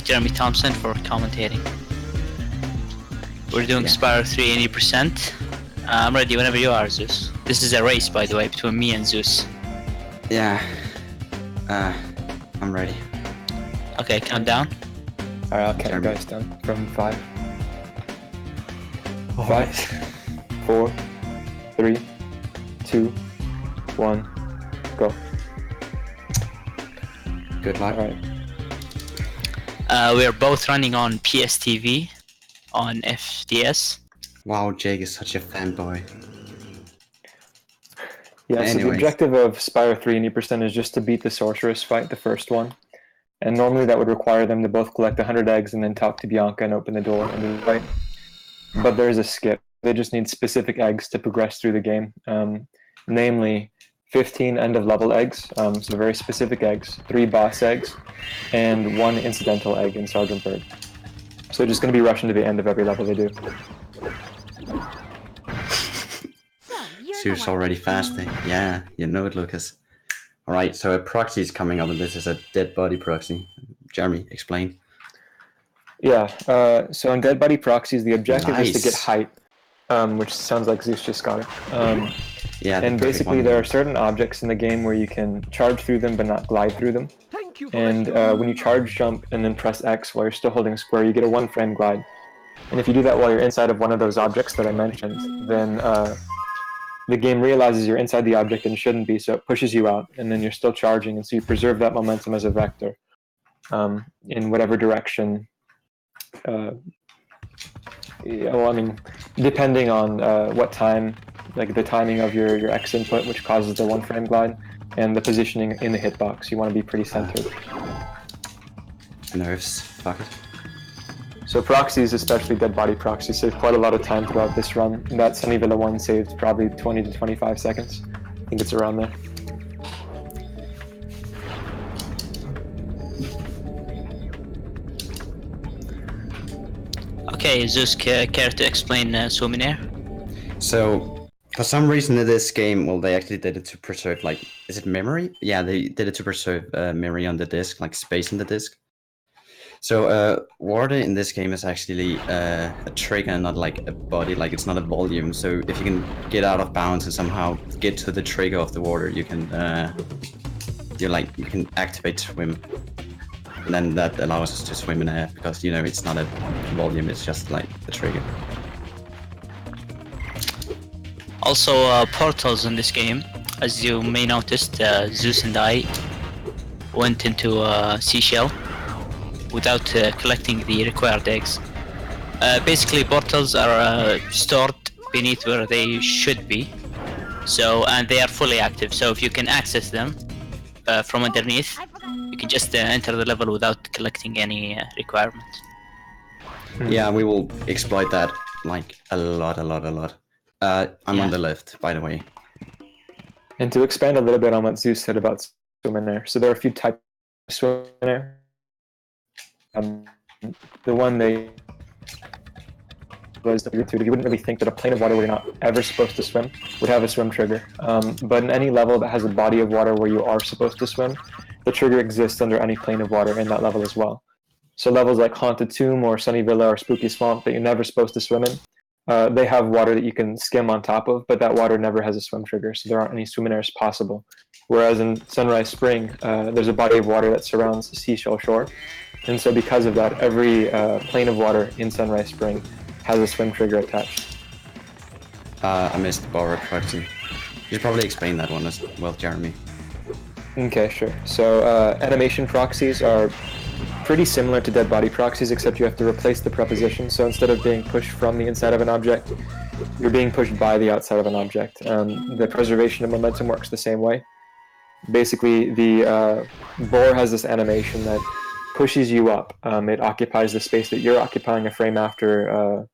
Jeremy Thompson for commentating. We're doing Spyro 3 80%. I'm ready whenever you are, Zeus. This is a race, by the way, between me and Zeus. Yeah. I'm ready. Okay, count down. Alright, I'll count guys down from 5. 5, 4, 3, 2, 1, go. Good luck. Alright. We are both running on PSTV on FDS. Wow, Jake is such a fanboy. Yeah, so the objective of Spyro 3 80% is just to beat the sorceress fight, the first one. And normally that would require them to both collect 100 eggs and then talk to Bianca and open the door and do the fight. But there is a skip. They just need specific eggs to progress through the game. Namely, 15 end-of-level eggs, so very specific eggs, 3 boss eggs, and 1 incidental egg in Sergeant Bird. So just going to be rushing to the end of every level they do. Zeus already fasting. Yeah, you know it, Lucas. Alright, so a proxy is coming up, and this is a dead body proxy. Jeremy, explain. Yeah, so in Dead Body Proxies, the objective is to get height, which sounds like Zeus just got it. Yeah, and basically there are certain objects in the game where you can charge through them but not glide through them. And when you charge jump and then press X while you're still holding square, you get a 1-frame glide. And if you do that while you're inside of one of those objects that I mentioned, then the game realizes you're inside the object and shouldn't be, so it pushes you out, and then you're still charging, and so you preserve that momentum as a vector in whatever direction. Yeah, well, I mean, depending on what time, like the timing of your X input, which causes the 1-frame glide, and the positioning in the hitbox, you want to be pretty centered. Nerves, fuck it. So proxies, especially Dead Body Proxies, save quite a lot of time throughout this run. That Sunny Villa one saved probably 20 to 25 seconds. I think it's around there. Okay, Zeus, care to explain Suminair? So, for some reason in this game, well, they actually did it to preserve, like, is it memory? Yeah, they did it to preserve memory on the disk, like space in the disk. So, water in this game is actually a trigger, not like a body, like it's not a volume. So, if you can get out of bounds and somehow get to the trigger of the water, you can, you can activate swim. And then that allows us to swim in air, because, you know, it's not a volume, it's just like the trigger. Also, portals in this game. As you may notice, Zeus and I went into a seashell without collecting the required eggs. Basically, portals are stored beneath where they should be, so, and they are fully active, so if you can access them from underneath, you can just enter the level without collecting any requirement. Yeah, we will exploit that like a lot. I'm on the left, by the way. And to expand a little bit on what Zeus said about swim in air, so there are a few types of swim in air. The one they was you wouldn't really think that a plane of water where you're not ever supposed to swim would have a swim trigger. But in any level that has a body of water where you are supposed to swim, the trigger exists under any plane of water in that level as well. So levels like Haunted Tomb or Sunny Villa or Spooky Swamp that you're never supposed to swim in, they have water that you can skim on top of, but that water never has a swim trigger, so there aren't any swim in airs possible. Whereas in Sunrise Spring, there's a body of water that surrounds the seashell shore, and so because of that, every plane of water in Sunrise Spring has a swim trigger attached. I missed the borrowed proxy. You should probably explain that one as well, Jeremy. Okay, sure. So animation proxies are pretty similar to Dead Body Proxies, except you have to replace the preposition. So instead of being pushed from the inside of an object, you're being pushed by the outside of an object. The preservation of momentum works the same way. Basically, the boar has this animation that pushes you up. It occupies the space that you're occupying a frame after,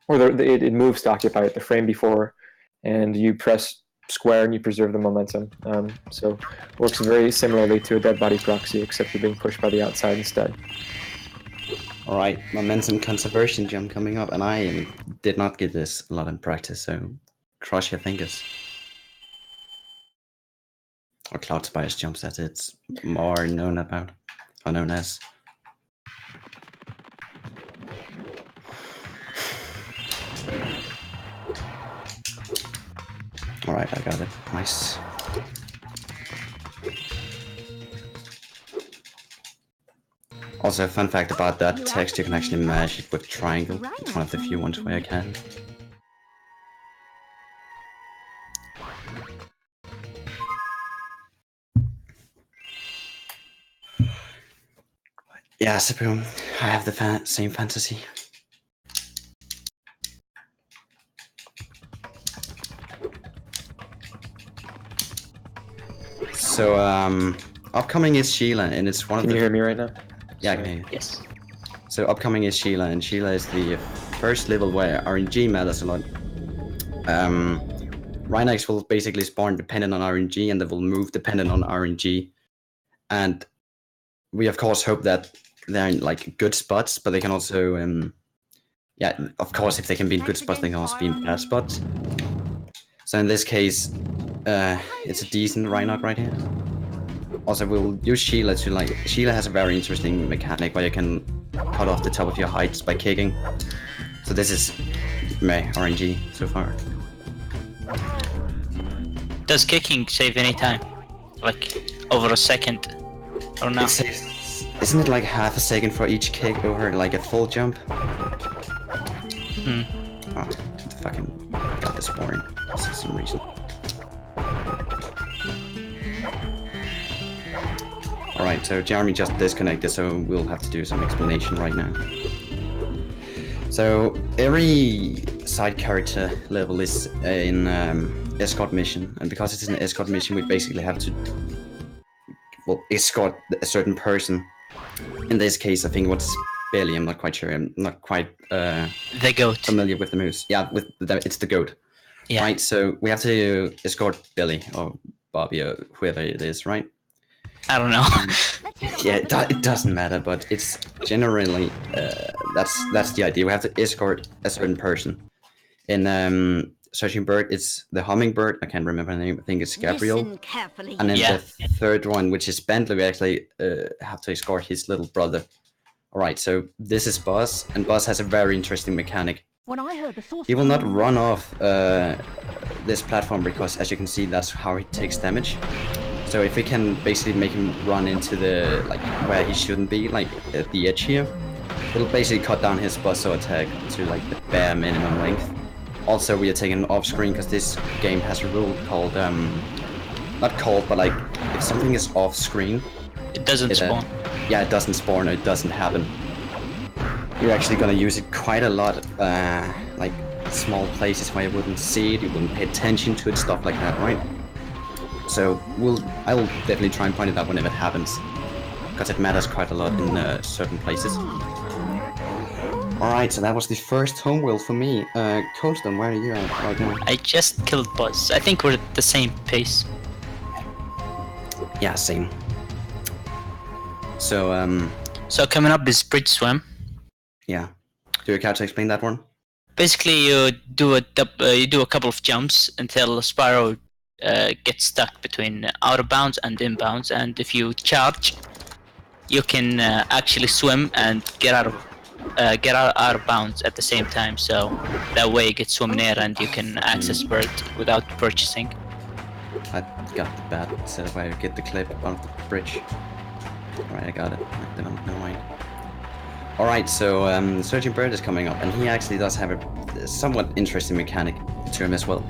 it moves to occupy it the frame before, and you press square and you preserve the momentum. So it works very similarly to a Dead Body Proxy, except you're being pushed by the outside instead. Alright, momentum conservation jump coming up, and I did not get this a lot in practice, so cross your fingers. Or Cloud Spice jumps that it's more known about, or known as. Alright, I got it. Nice. Also, fun fact about that text, you can actually mash it with triangle. It's one of the few ones where I can. Yeah, Saboom, I have the same fantasy. So, upcoming is Sheila, and it's one of Can the... you hear me right now? Yeah, I can hear you. Yes. So, upcoming is Sheila, and Sheila is the first level where RNG matters a lot. Rhinox will basically spawn dependent on RNG, and they will move dependent on RNG. And we, of course, hope that they're in, like, good spots, but they can also... yeah, of course, if they can be in good spots, they can also be in bad spots. So in this case, it's a decent Rhinox right here. Also, we'll use Sheila to like... Sheila has a very interesting mechanic where you can cut off the top of your heights by kicking. So this is meh RNG so far. Does kicking save any time? Like over a second or not? It saves, isn't it like half a second for each kick over like a full jump? Hmm. Oh, fucking got this boring for some reason. Alright, so Jeremy just disconnected, so we'll have to do some explanation right now. So every side character level is in escort mission, and because it's an escort mission, we basically have to, well, escort a certain person. In this case, I think what's Billy, I'm not quite sure. I'm not quite The goat. familiar with the moves. Yeah, it's the goat. Yeah. Right, so we have to escort Billy or Bobby or whoever it is, right? I don't know. Yeah, it doesn't matter, but it's generally that's the idea. We have to escort a certain person. In Searching Bird, it's the hummingbird. I can't remember the name. I think it's Gabriel. And then Yeah. the third one, which is Bentley, we actually have to escort his little brother. All right, so this is Buzz, and Buzz has a very interesting mechanic. When I heard the source, He will not run off this platform because, as you can see, that's how he takes damage. So if we can basically make him run into the, like, where he shouldn't be, like at the edge here, it'll basically cut down his buzzsaw attack to like the bare minimum length. Also, we are taking off screen because this game has a rule called, not called, but like, if something is off screen, It doesn't spawn. yeah, it doesn't spawn or it doesn't happen. You're actually gonna use it quite a lot, like small places where you wouldn't see it, you wouldn't pay attention to it, stuff like that, right? So I will definitely try and point it out whenever it happens, because it matters quite a lot in certain places. Alright, so that was the first home world for me. Coldstone, where are you at right now? I just killed Buzz. I think we're at the same pace. Yeah, same. So, So coming up is Bridge Swim. yeah. Do you care to explain that one? Basically, you do a couple of jumps until Spyro gets stuck between out of bounds and inbounds, and if you charge, you can actually swim and get out of bounds at the same time. So that way you get swim near and you can access Bird without purchasing. I got the bad set of where to get the clip on the bridge. Alright, I got it. Never mind. Alright, so Searching Bird is coming up, and he actually does have a somewhat interesting mechanic to him as well.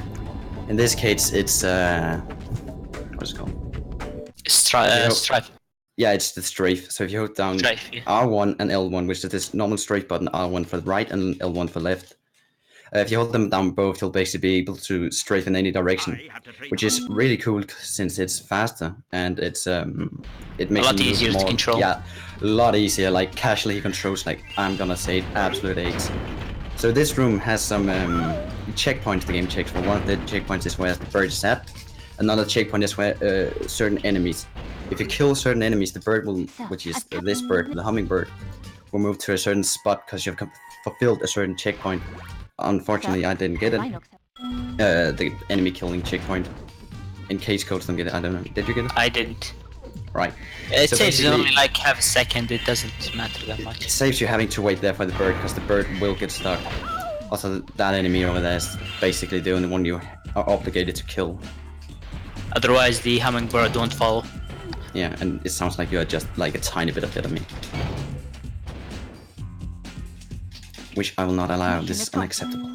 In this case, it's what is it called? Strife. Yeah, it's the strafe. So if you hold down Strafe, yeah. R1 and L1, which is this normal strafe button, R1 for the right and L1 for left. If you hold them down both, you'll basically be able to strafe in any direction, which is really cool since it's faster and it's it makes A lot you move easier to more, control. Yeah, a lot easier. Like casually, he controls like I'm gonna say absolute AIDS. So this room has some checkpoints the game checks for. One of the checkpoints is where the bird is at. Another checkpoint is where certain enemies. If you kill certain enemies, the bird will, which is this bird, the hummingbird, will move to a certain spot because you've fulfilled a certain checkpoint. Unfortunately, I didn't get it. The enemy killing checkpoint. In case codes don't get it, I don't know. Did you get it? I didn't. Right. It So saves basically- only like half a second. It doesn't matter that It much. saves you having to wait there for the bird because the bird will get stuck. Also, that enemy over there is basically the only one you are obligated to kill. Otherwise, the hummingbird won't follow. Yeah, and it sounds like you are just like a tiny bit ahead of me. Which I will not allow. This is unacceptable.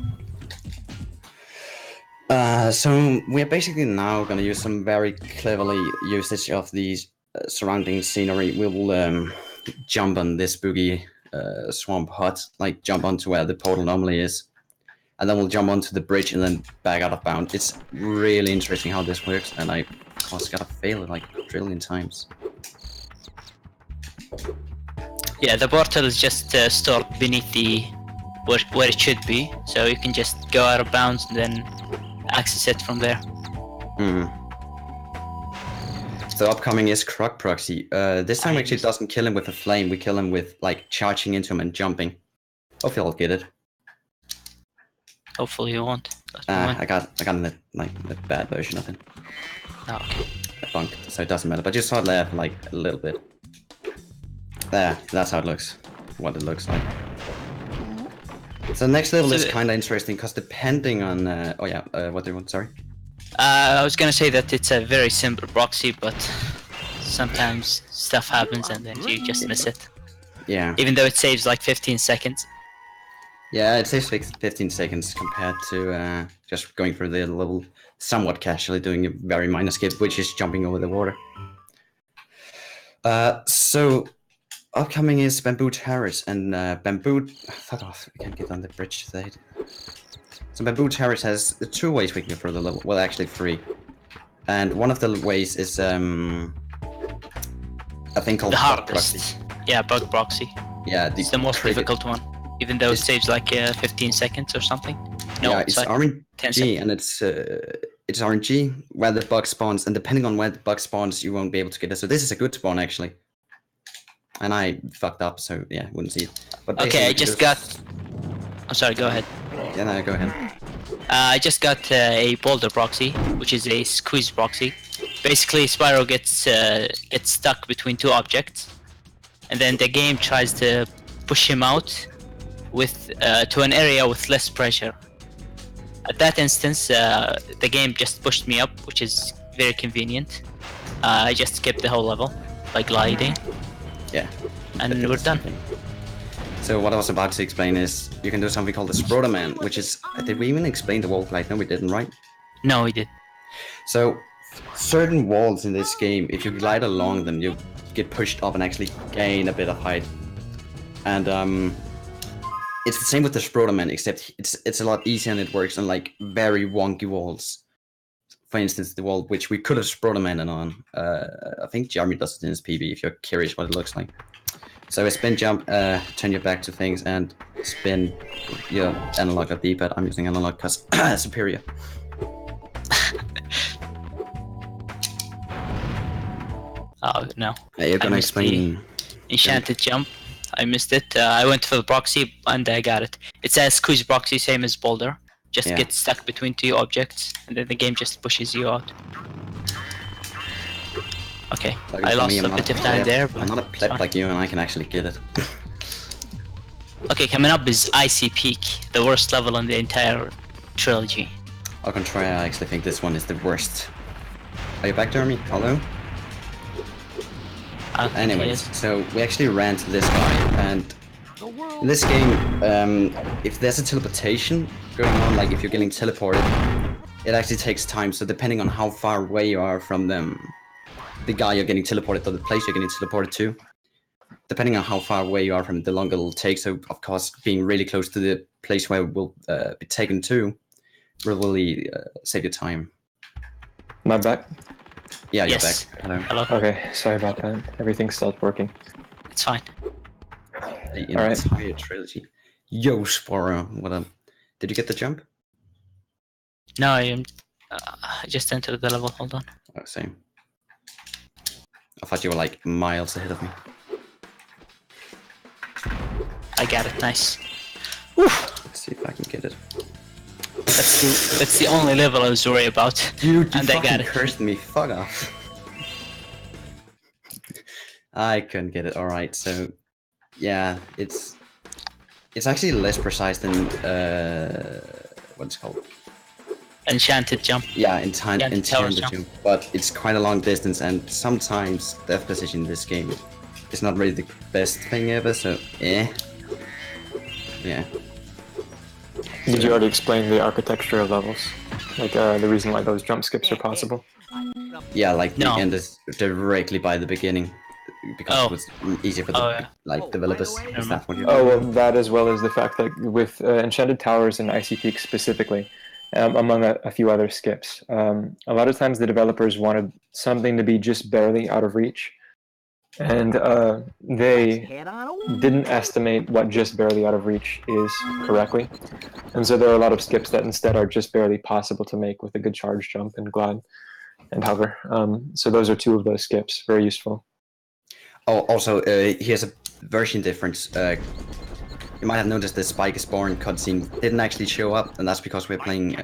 So we're basically now gonna use some very cleverly usage of these surrounding scenery. We will jump on this spooky swamp hut, like jump onto where the portal normally is, and then we'll jump onto the bridge and then back out of bounds. It's really interesting how this works, and I, of course, gotta fail it like a trillion times. Yeah, the portal is just stored beneath the where it should be, so you can just go out of bounds and then access it from there. So upcoming is Croc Proxy. This time actually doesn't kill him with a flame. We kill him with like charging into him and jumping. Hopefully I'll get it. Hopefully you won't. I got a bad version of it. Oh, okay. I bunked, so it doesn't matter. But just saw it there like a little bit. There, that's how it looks. What it looks like. So the next level is kind of interesting because depending on what do you want? Sorry. I was gonna say that it's a very simple proxy, but sometimes stuff happens and then you just miss it. Yeah. Even though it saves like 15 seconds. Yeah, it saves 15 seconds compared to just going through the level somewhat casually, doing a very minor skip, which is jumping over the water. So upcoming is Bamboo Terrace, and Bamboo... Fuck off, we can't get on the bridge today. So Bamboo Terrace has 2 ways we can get through the level, well actually 3. And one of the ways is a thing called the Bug hardest. Proxy. Yeah, Bug Proxy. Yeah, it's the most difficult one. Even though it saves like 15 seconds or something. No, yeah, it's like RNG, and it's RNG where the bug spawns, and depending on where the bug spawns, you won't be able to get it. So this is a good spawn actually. And I fucked up, so yeah, wouldn't see it. But okay, I just got... I'm sorry, go ahead. Yeah, no, go ahead. I just got a boulder proxy, which is a squeeze proxy. Basically, Spyro gets stuck between 2 objects, and then the game tries to push him out with to an area with less pressure. At that instance, the game just pushed me up, which is very convenient. I just skipped the whole level by gliding. Yeah. And we're done. So what I was about to explain is you can do something called the Spyrothon, which is... Did we even explain the wall glide? No, we didn't, right? No, we did. So certain walls in this game, if you glide along them, you get pushed up and actually gain a bit of height. And it's the same with the Spyrothon, except it's a lot easier and it works on like very wonky walls. For instance, the wall which we could have Spyrothon on. I think Jeremy does it in his PB if you're curious what it looks like. So a spin jump, turn your back to things, and spin your analog or D-pad. I'm using analog because superior. Oh no. You're gonna explain. Enchanted jump. I missed it. I went for the proxy and I got it. It says squeeze proxy, same as boulder. Just get stuck between 2 objects, and then the game just pushes you out. Okay, I lost a bit of time there, but I'm not a pleb like you, and I can actually get it. Okay, coming up is Icy Peak, the worst level in the entire trilogy. Au contraire, I actually think this one is the worst. Are you back, Jeremy? Hello? Anyways, so we actually ran to this guy, and in this game, if there's a teleportation going on, like if you're getting teleported, it actually takes time. So depending on how far away you are from the guy you're getting teleported to, the place you're getting teleported to, depending on how far away you are from it, the longer it'll take. So of course, being really close to the place where we'll be taken to will really save your time. Am I back? Yeah, you're yes. back. Hello. Hello. Okay, sorry about that. Everything stopped working. It's fine. The entire trilogy. Yo, Spyro, what up? Did you get the jump? No, I just entered the level. Hold on. Oh, same. I thought you were like miles ahead of me. I got it. Nice. Woo. Let's see if I can get it. That's the only level I was worried about. Dude, you and I got it. cursed me. Fuck off. I couldn't get it. All right, so yeah, it's actually less precise than what's it called? Enchanted jump. Yeah, Enchanted tower jump. jump, but it's quite a long distance, and sometimes death position in this game is not really the best thing ever. So, yeah. Did you already explain the architecture of levels? Like the reason why those jump skips are possible? Yeah, like No. the end is directly by the beginning, because it was easier for the developers. Is that what you're Oh, well, that as well as the fact that with Enchanted Towers and Icy Peaks specifically, among a few other skips, a lot of times the developers wanted something to be just barely out of reach, and they didn't estimate what just barely out of reach is correctly. And so there are a lot of skips that instead are just barely possible to make with a good charge jump and glide and hover. So those are two of those skips, very useful. Oh, also, here's a version difference. You might have noticed the Spike is Born cutscene didn't actually show up, and that's because we're playing.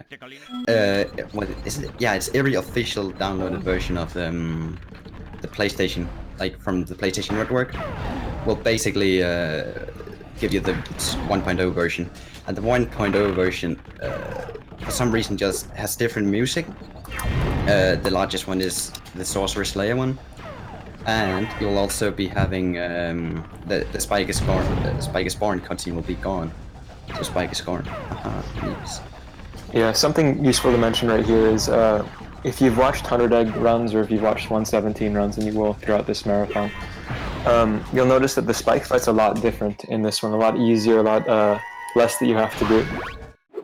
What is it? Yeah, it's every official downloaded version of the PlayStation, like from the PlayStation Network, will basically give you the 1.0 version, and the 1.0 version, for some reason, just has different music. The largest one is the Sorcerer Slayer one. And you'll also be having the Spike is Born cutscene will be gone. So Spike is Born. Yes. Yeah, something useful to mention right here is if you've watched 100 Egg runs or if you've watched 117 runs, and you will throughout this marathon, you'll notice that the Spike fight's a lot different in this one, a lot easier, a lot less that you have to do.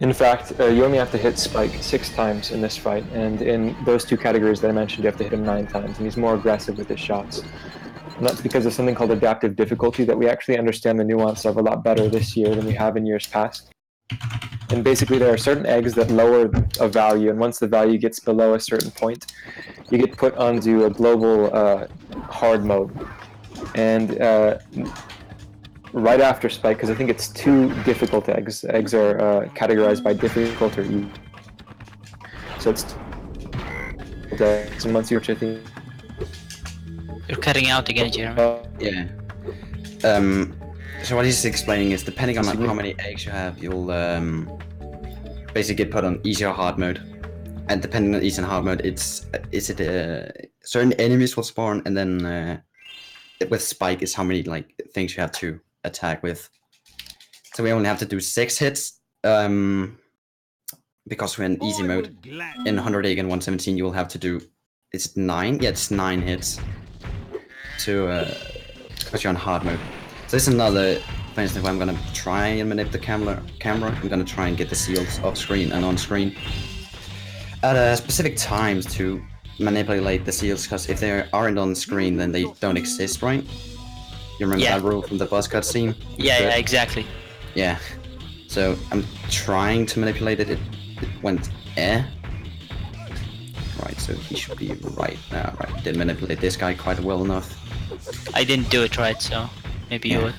In fact, you only have to hit Spike 6 times in this fight, and in those two categories that I mentioned, you have to hit him 9 times, and he's more aggressive with his shots. And that's because of something called adaptive difficulty that we actually understand the nuance of a lot better this year than we have in years past. And basically, there are certain eggs that lower a value, and once the value gets below a certain point, you get put onto a global hard mode. And right after Spike, because I think it's 2 difficult eggs. Eggs are categorized by difficult or easy. So it's eggs, and once you're checking. You're cutting out again, Jeremy. Yeah. So what he's explaining is, depending on how many eggs you have, you'll basically get put on easy or hard mode. And depending on easy and hard mode, certain enemies will spawn, and then with Spike is how many things you have to attack with. So we only have to do 6 hits, because we're in easy mode. In 100 egg and 117 you will have to do, is it 9? Yeah, it's 9 hits to because you're on hard mode. So this is another, for instance, where I'm gonna try and manipulate the camera. I'm gonna try and get the seals off screen and on screen at specific times to manipulate the seals, because if they aren't on screen then they don't exist, right? You remember that rule from the boss cutscene? Yeah, exactly. Yeah. So I'm trying to manipulate it. It went Right, so he should be right now. Right, didn't manipulate this guy quite well enough. I didn't do it right, so maybe you would.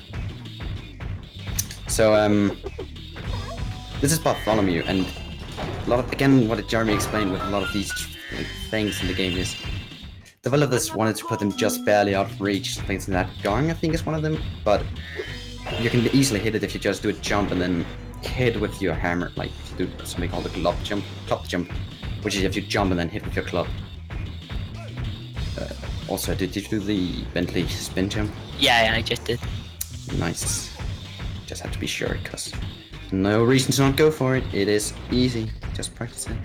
So this is Bartholomew, and a lot of, again, what Jeremy explained with a lot of these things in the game is, developers wanted to put them just barely out of reach. Things like that. Gong, I think, is one of them, but you can easily hit it if you just do a jump and then hit with your hammer, like do something called a club jump, which is if you jump and then hit with your club. Also, did you do the Bentley spin jump? Yeah, I just did. Nice. Just have to be sure, because no reason to not go for it. It is easy. Just practice it.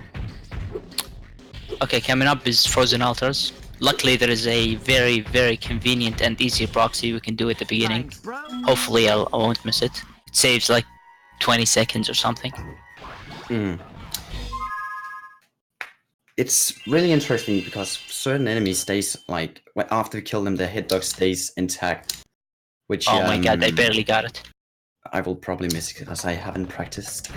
Okay, coming up is Frozen Altars. Luckily, there is a very, very convenient and easy proxy we can do at the beginning. Hopefully, I won't miss it. It saves like 20 seconds or something. It's really interesting because certain enemies stays, like, after you kill them, their hitbox stays intact. Which, oh my god, I barely got it. I will probably miss it because I haven't practiced.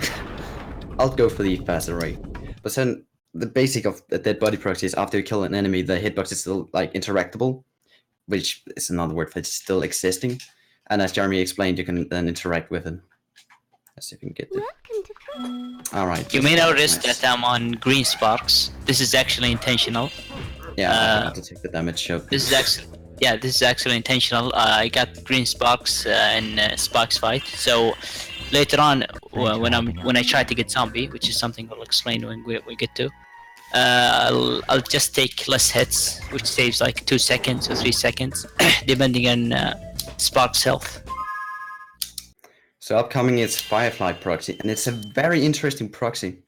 I'll go for the faster way. But then the basic of the dead body proxy is, after you kill an enemy, the hitbox is still like interactable, which is another word for it's still existing. And as Jeremy explained, you can then interact with it. Let's see if we can get it. Alright. You may notice that I'm on green sparks. This is actually intentional. Yeah, I have to take the damage. This is actually intentional. I got green sparks in Sparks fight. So later on, when I try to get zombie, which is something we'll explain when we get to. I'll just take less hits, which saves like 2 seconds or 3 seconds, depending on Spark's health. So upcoming is Firefly proxy, and it's a very interesting proxy,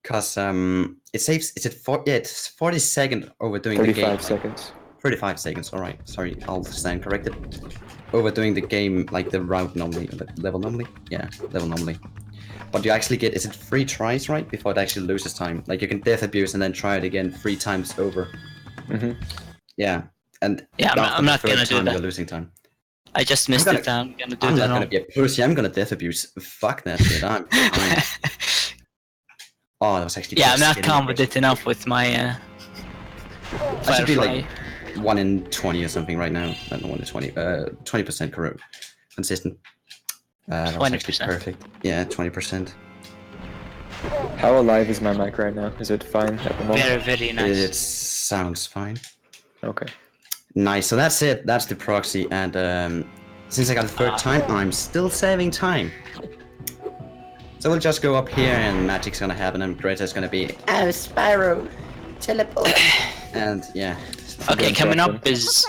cause it saves. It's 40 seconds overdoing the game. 35 seconds. 35 seconds. All right. Sorry, I'll stand corrected. Overdoing the game like the route normally, the level normally. Yeah, level normally. But you actually get, is it 3 tries, right? Before it actually loses time. Like you can death abuse and then try it again 3 times over. Yeah. And yeah, I'm not gonna do that. You're losing time. I just missed it. I'm gonna do that. I'm not gonna be a pussy. I'm gonna death abuse. Fuck that shit. I'm fine. Oh, that was actually. Yeah, I'm not confident enough with my. I should be like 1 in 20 or something right now. Not 1 in 20. 20% correct, consistent. 20%. Perfect. Yeah, 20%. How alive is my mic right now? Is it fine at the moment? Very, very nice. It sounds fine. Okay. Nice. So that's it. That's the proxy. And since I got the third time, I'm still saving time. So we'll just go up here, and magic's gonna happen, and Greta's gonna be, oh, Spyro, teleport. And yeah. Okay, coming up is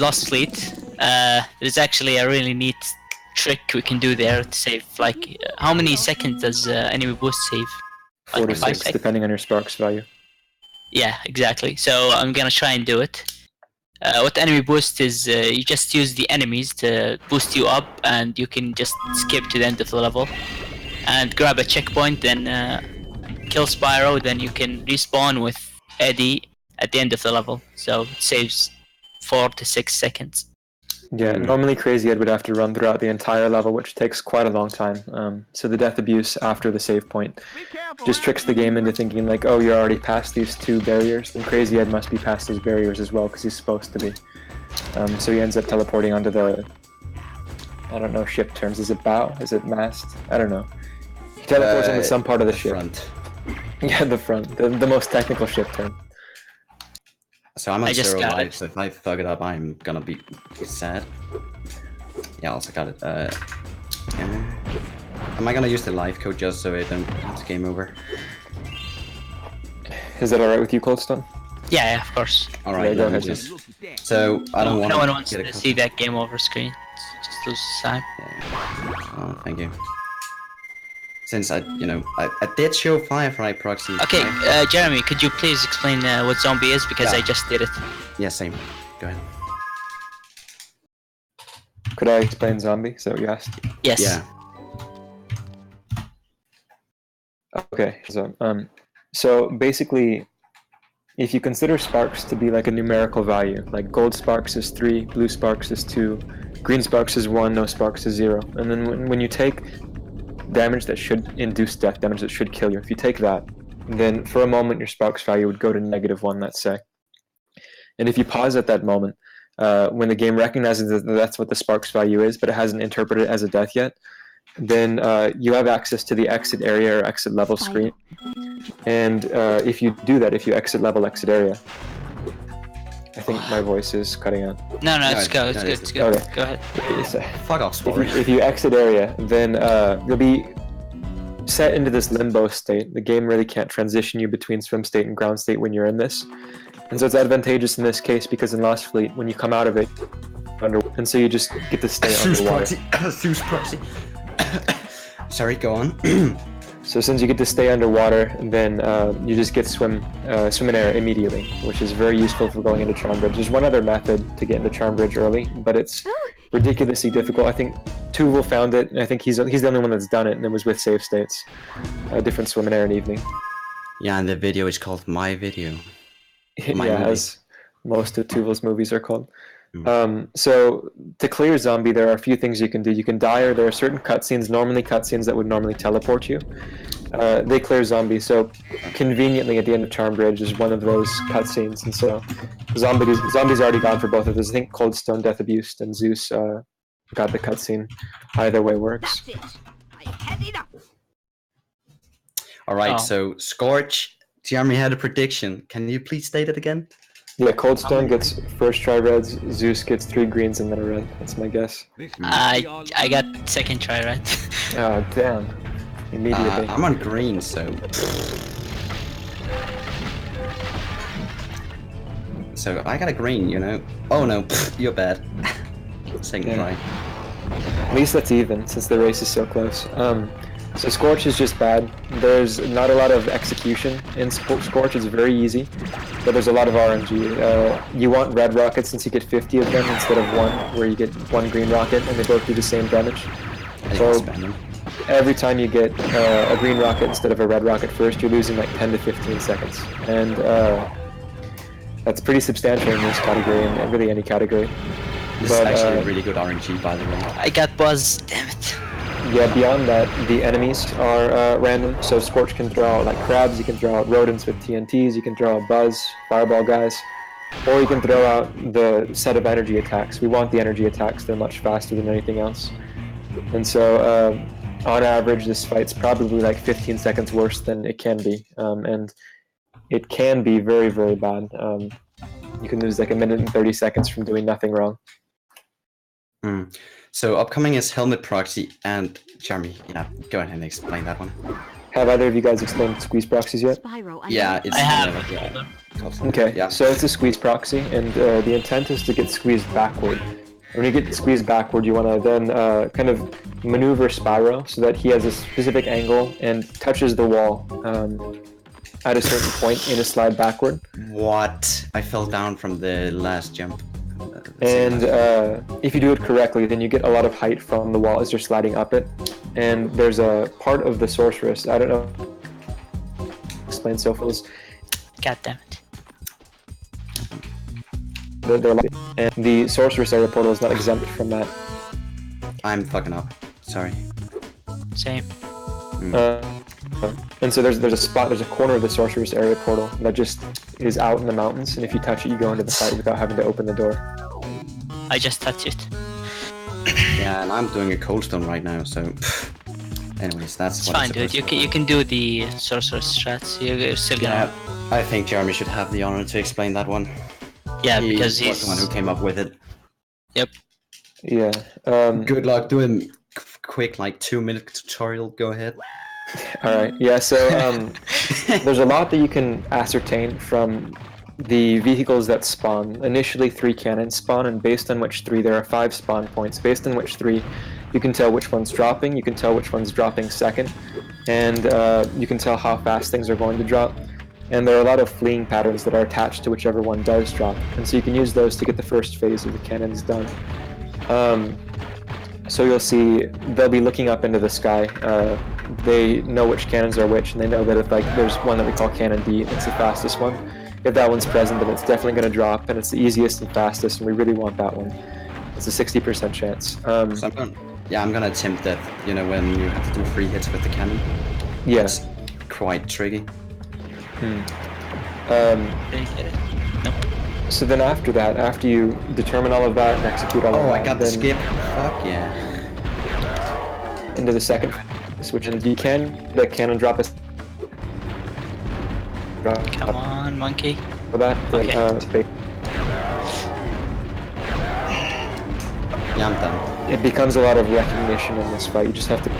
Lost Fleet. There's actually a really neat trick we can do there to save. Like, how many seconds does enemy boost save? 4 to 6, depending on your sparks value. Yeah, exactly. So I'm gonna try and do it. What enemy boost is, you just use the enemies to boost you up, and you can just skip to the end of the level and grab a checkpoint, then kill Spyro, then you can respawn with Eddie at the end of the level. So it saves 4 to 6 seconds. Yeah, normally Crazy Ed would have to run throughout the entire level, which takes quite a long time. So the death abuse after the save point just tricks the game into thinking like, oh, you're already past these 2 barriers, then Crazy Ed must be past those barriers as well, because he's supposed to be. So he ends up teleporting onto the, I don't know ship terms, is it bow? Is it mast? I don't know. He teleports onto some part of the ship. Front. Yeah, the front, the most technical ship term. So I'm on 0 got life, so if I fuck it up, I'm gonna be sad. Yeah, I also got it. Am I gonna use the life code just so I don't have to game over? Is that alright with you, Coldstone? Yeah, of course. Alright, go then ahead. just... So, I don't want No one wants to see that game over screen. It's just lose time. Yeah. Oh, thank you. Since I did show Firefly proxy. Okay, Jeremy, could you please explain what zombie is, because I just did it. Yeah, same. Go ahead. Could I explain zombie? Is that what you asked? Yes. Yeah. Okay, so basically, if you consider sparks to be like a numerical value, like gold sparks is 3, blue sparks is 2, green sparks is 1, no sparks is 0, and then when you take damage that should induce death, damage that should kill you, if you take that, then for a moment your sparks value would go to -1, let's say. And if you pause at that moment, when the game recognizes that that's what the sparks value is, but it hasn't interpreted it as a death yet, then you have access to the exit area or exit level screen. And if you do that, if you exit level, exit area, I think my voice is cutting out. No, it's good. It's good. Okay. Go ahead. Fuck off, If you exit area, then you'll be set into this limbo state. The game really can't transition you between swim state and ground state when you're in this. And so it's advantageous in this case because in Lost Fleet, when you come out of it, and so you just get to stay underwater. Proxy. Sorry, go on. So since you get to stay underwater, then you just get swim in air immediately, which is very useful for going into Charm Bridge. There's one other method to get into Charm Bridge early, but it's ridiculously difficult. I think Tuval found it, and I think he's the only one that's done it, and it was with save states. Different swim in air in evening. Yeah, and the video is called My Video. As most of Tuval's movies are called. So to clear zombie, there are a few things you can do. You can die, or there are certain cutscenes, normally cutscenes that would normally teleport you. They clear zombie, so conveniently at the end of Charm Bridge is one of those cutscenes, and so zombie's already gone for both of those. I think Coldstone, Death Abused, and Zeus got the cutscene. Either way works. Alright, so Scorch, Jeremy had a prediction. Can you please state it again? Yeah, Coldstone gets first try reds, Zeus gets 3 greens and then a red. That's my guess. I got second try red. Oh, damn. Immediately. I'm on green, so. So I got a green, you know. Oh no, you're bad. Second Yeah. try. At least that's even, since the race is so close. So Scorch is just bad. There's not a lot of execution in Scorch. It's very easy, but there's a lot of RNG. You want red rockets since you get 50 of them instead of 1, where you get 1 green rocket and they both do the same damage. So every time you get a green rocket instead of a red rocket first, you're losing like 10 to 15 seconds. And that's pretty substantial in this category and really any category. This is actually really good RNG, by the way. I got buzz, damn it. Yeah, beyond that, the enemies are random. So Scorch can throw out like crabs, you can throw out rodents with TNTs, you can throw out buzz, fireball guys, or you can throw out the set of energy attacks. We want the energy attacks, they're much faster than anything else. And so on average, this fight's probably like 15 seconds worse than it can be. And it can be very, very bad. You can lose like 1 minute and 30 seconds from doing nothing wrong. So upcoming is Helmet Proxy and Jeremy. Yeah, go ahead and explain that one. Have either of you guys explained squeeze proxies yet? Spyro, Yeah, it's I have. Okay, yeah. so it's a squeeze proxy, and the intent is to get squeezed backward. When you get squeezed backward, you want to then kind of maneuver Spyro so that he has a specific angle and touches the wall at a certain point in a slide backward. What? I fell down from the last jump. And if you do it correctly, then you get a lot of height from the wall as you're sliding up it. And there's a part of the sorceress, I don't know, explain Sophos. God damn it. And the sorceress area portal is not exempt from that. I'm fucking up. Sorry. Same. And so there's a spot, there's a corner of the sorceress area portal that just is out in the mountains, and if you touch it, you go into the fight without having to open the door. I just touched it. Yeah, and I'm doing a Coldstone right now, so. Anyways, that's It's what fine, dude. You can do the sorcerer's strats. You're still gonna. Yeah, I think Jeremy should have the honor to explain that one. Yeah, He because was he's the one who came up with it. Yep. Yeah. Good luck doing quick, like 2-minute tutorial. Go ahead. All right. Yeah. So there's a lot that you can ascertain from the vehicles that spawn. Initially, 3 cannons spawn, and based on which 3, there are 5 spawn points. Based on which 3, you can tell which one's dropping. You can tell which one's dropping second, and you can tell how fast things are going to drop. And there are a lot of fleeing patterns that are attached to whichever one does drop, and so you can use those to get the first phase of the cannons done. So you'll see they'll be looking up into the sky. They know which cannons are which, and they know that if like there's one that we call Cannon D, it's the fastest one. If that one's present, then it's definitely going to drop, and it's the easiest and fastest, and we really want that one. It's a 60% chance. So I'm gonna attempt that. You know, when you have to do 3 hits with the cannon. Yes. It's quite tricky. Didn't get it. Nope. So then after that, after you determine all of that and execute all of that, Oh, I got the then skip. Fuck yeah. into the second, which is you can the cannon drop a Come on, monkey. for that. Okay. Yeah, I'm done. It becomes a lot of recognition in this fight. You just have to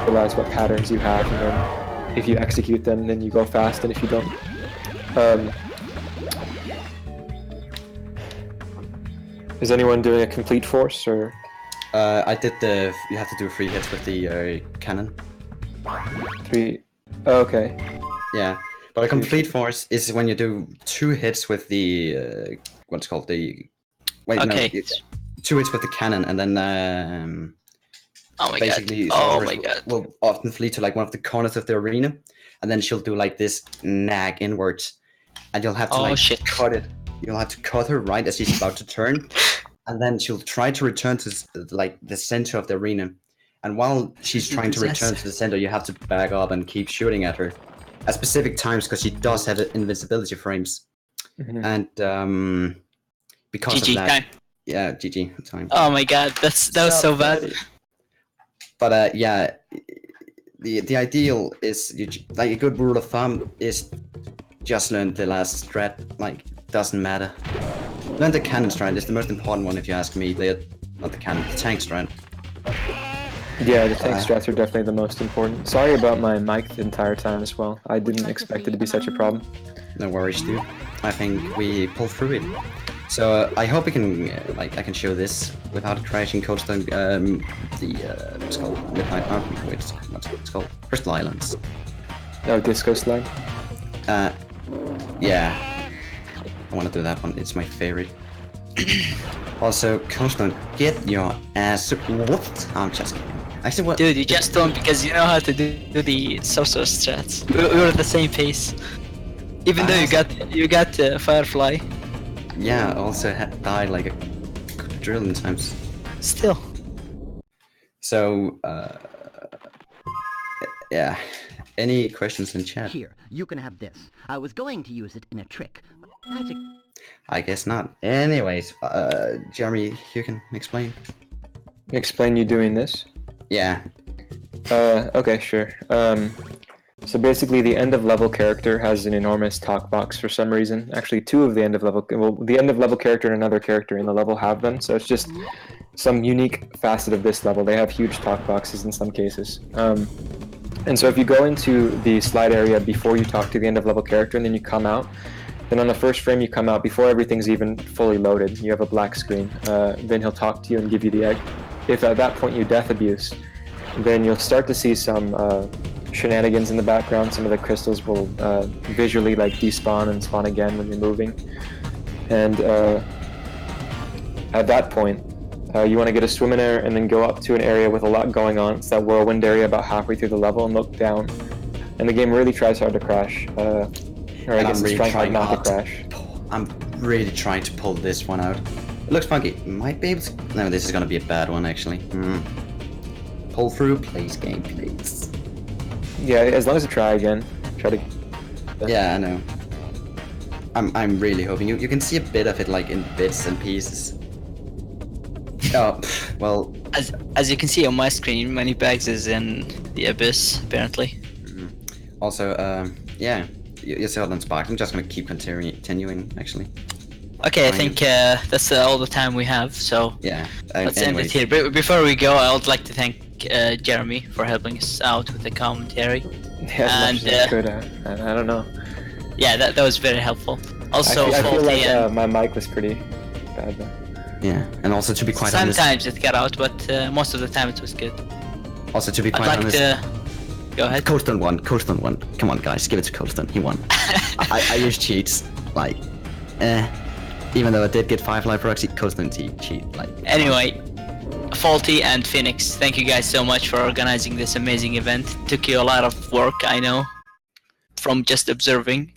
realize what patterns you have, and then if you execute them, then you go fast, and if you don't, is anyone doing a complete force, or? I did the. You have to do 3 hits with the cannon. 3. Oh, okay. Yeah, but a complete force is when you do 2 hits with the what's called the. Wait, Okay. no. 2 hits with the cannon, and then Oh my basically god. Oh sorceress my god. will often flee to like one of the corners of the arena, and then she'll do like this nag inwards, and you'll have to Oh, shit. cut it. You'll have to cut her right as she's about to turn, and then she'll try to return to like the center of the arena. And while she's trying to return to the center, you have to back up and keep shooting at her at specific times because she does have invincibility frames. Mhm. And because GG of that, time. yeah, GG time. Oh my god, that was so bad. But yeah, the ideal is like a good rule of thumb is just learn the last strat, like doesn't matter. Learn the cannon strand is the most important one if you ask me. They're not the cannon, the tank strand. Yeah, the tank strats are definitely the most important. Sorry about my mic the entire time as well. I didn't expect it to be such a problem. No worries, dude. I think we pulled through it. So I hope we can, I can show this without crashing Coldstone. What's it called? Midnight Mountain. Wait, what's it called? Crystal Islands. Oh, Disco Slide? Yeah. I want to do that one. It's my favorite. Also, Coldstone, get your ass whooped. I'm just kidding. Actually, what? Dude, you just don't because you know how to do the social strats. We're at the same pace. Even though you got Firefly. Yeah, I also died like a quadrillion times. Still. So, yeah. Any questions in chat? Here, you can have this. I was going to use it in a trick, but magic... I guess not. Anyways, Jeremy, you can explain. Explain you doing this? Yeah. Okay, sure. So basically the end of level character has an enormous talk box for some reason. Actually, two of the end of level, well, the end of level character and another character in the level have them. So it's just some unique facet of this level. They have huge talk boxes in some cases. And so if you go into the slide area before you talk to the end of level character and then you come out, then on the first frame you come out before everything's even fully loaded. You have a black screen. Then he'll talk to you and give you the egg. If at that point you death abuse, then you'll start to see some shenanigans in the background. Some of the crystals will visually like despawn and spawn again when you're moving. And at that point, you want to get a swim in there and then go up to an area with a lot going on. It's that whirlwind area about halfway through the level and look down. And the game really tries hard to crash. Or I guess it's trying hard not to crash. I'm really trying to pull this one out. It looks funky. Might be able to... No, this is gonna be a bad one actually. Pull through, please, game, please. Yeah, as long as you try again. Try to... Yeah, I know. I'm really hoping you can see a bit of it like in bits and pieces. Oh, well... As you can see on my screen, Moneybags is in the abyss, apparently. Also, yeah, you saw it on Spark. I'm just gonna keep continuing, actually. Okay, I think that's all the time we have, so yeah. Let's end it here. But before we go, I would like to thank Jeremy for helping us out with the commentary. Yeah, as much as I could. I don't know. Yeah, that was very helpful. Also, I feel like my mic was pretty bad though. Yeah, and also to be quite honest... Sometimes it got out, but most of the time it was good. Also to be quite honest... Go ahead. Coldstone won. Coldstone won. Come on, guys, give it to Coldstone. He won. I used cheats. Like, even though I did get 5 life proxy, Coldstone cheat. Like. Anyway, Faulty and Phoenix, thank you guys so much for organizing this amazing event. Took you a lot of work, I know, from just observing.